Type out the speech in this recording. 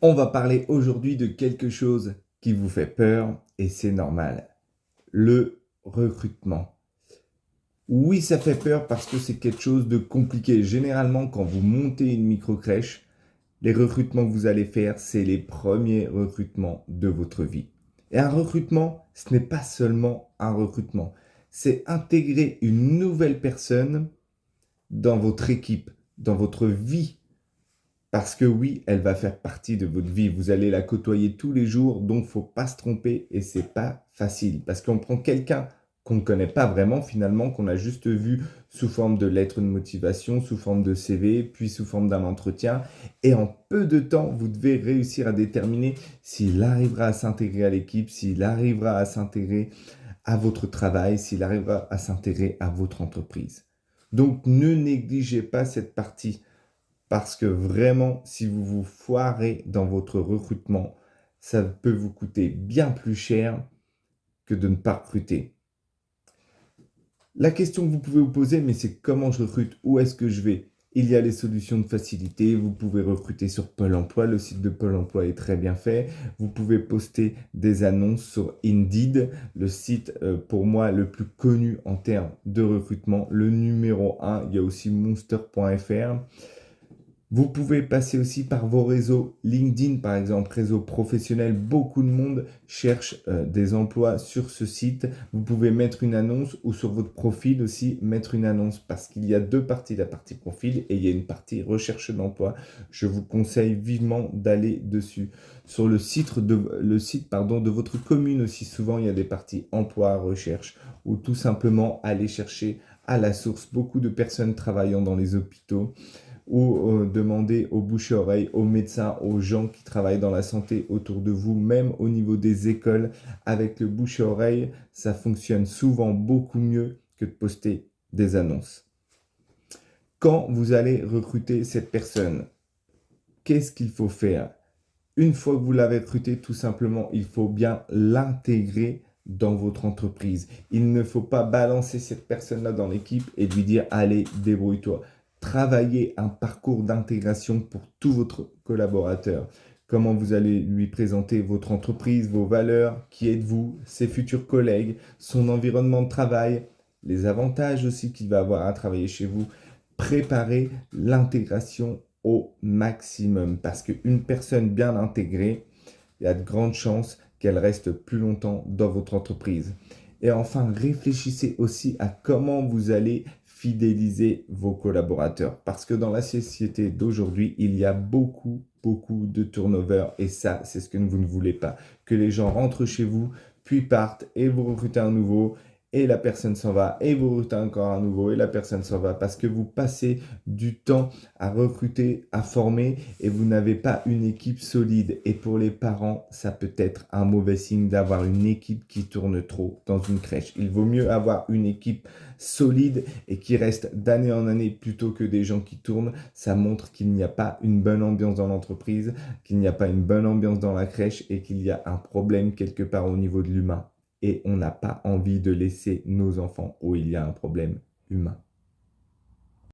On va parler aujourd'hui de quelque chose qui vous fait peur et c'est normal. Le recrutement. Oui, ça fait peur parce que c'est quelque chose de compliqué. Généralement, quand vous montez une micro-crèche, les recrutements que vous allez faire, c'est les premiers recrutements de votre vie. Et un recrutement, ce n'est pas seulement un recrutement. C'est intégrer une nouvelle personne dans votre équipe, dans votre vie. Parce que oui, elle va faire partie de votre vie. Vous allez la côtoyer tous les jours, donc faut pas se tromper et c'est pas facile. Parce qu'on prend quelqu'un qu'on ne connaît pas vraiment finalement, qu'on a juste vu sous forme de lettre de motivation, sous forme de CV, puis sous forme d'un entretien. Et en peu de temps, vous devez réussir à déterminer s'il arrivera à s'intégrer à l'équipe, s'il arrivera à s'intégrer à votre travail, s'il arrivera à s'intégrer à votre entreprise. Donc ne négligez pas cette partie. Parce que vraiment, si vous vous foirez dans votre recrutement, ça peut vous coûter bien plus cher que de ne pas recruter. La question que vous pouvez vous poser, mais c'est comment je recrute? Où est-ce que je vais? Il y a les solutions de facilité. Vous pouvez recruter sur Pôle emploi. Le site de Pôle emploi est très bien fait. Vous pouvez poster des annonces sur Indeed, le site pour moi le plus connu en termes de recrutement, le numéro 1. Il y a aussi monster.fr. Vous pouvez passer aussi par vos réseaux LinkedIn, par exemple, réseau professionnel. Beaucoup de monde cherche des emplois sur ce site. Vous pouvez mettre une annonce ou sur votre profil aussi mettre une annonce parce qu'il y a deux parties, la partie profil et il y a une partie recherche d'emploi. Je vous conseille vivement d'aller dessus. Sur le site de votre commune aussi, souvent il y a des parties emploi, recherche ou tout simplement aller chercher à la source beaucoup de personnes travaillant dans les hôpitaux ou demander aux bouches-oreilles, aux médecins, aux gens qui travaillent dans la santé autour de vous, même au niveau des écoles, avec le bouche-oreille, ça fonctionne souvent beaucoup mieux que de poster des annonces. Quand vous allez recruter cette personne, qu'est-ce qu'il faut faire? Une fois que vous l'avez recruté, tout simplement, il faut bien l'intégrer dans votre entreprise. Il ne faut pas balancer cette personne-là dans l'équipe et lui dire, allez, débrouille-toi. Travaillez un parcours d'intégration pour tous votre collaborateurs. Comment vous allez lui présenter votre entreprise, vos valeurs, qui êtes-vous, ses futurs collègues, son environnement de travail, les avantages aussi qu'il va avoir à travailler chez vous. Préparez l'intégration au maximum parce qu'une personne bien intégrée, il y a de grandes chances qu'elle reste plus longtemps dans votre entreprise. Et enfin, réfléchissez aussi à comment vous allez fidéliser vos collaborateurs. Parce que dans la société d'aujourd'hui, il y a beaucoup de turnover et ça, c'est ce que vous ne voulez pas. Que les gens rentrent chez vous, puis partent et vous recrutez un nouveau et la personne s'en va et vous recrutez encore un nouveau et la personne s'en va parce que vous passez du temps à recruter, à former et vous n'avez pas une équipe solide. Et pour les parents, ça peut être un mauvais signe d'avoir une équipe qui tourne trop dans une crèche. Il vaut mieux avoir une équipe solide et qui reste d'année en année plutôt que des gens qui tournent. Ça montre qu'il n'y a pas une bonne ambiance dans l'entreprise, qu'il n'y a pas une bonne ambiance dans la crèche et qu'il y a un problème quelque part au niveau de l'humain. Et on n'a pas envie de laisser nos enfants où il y a un problème humain.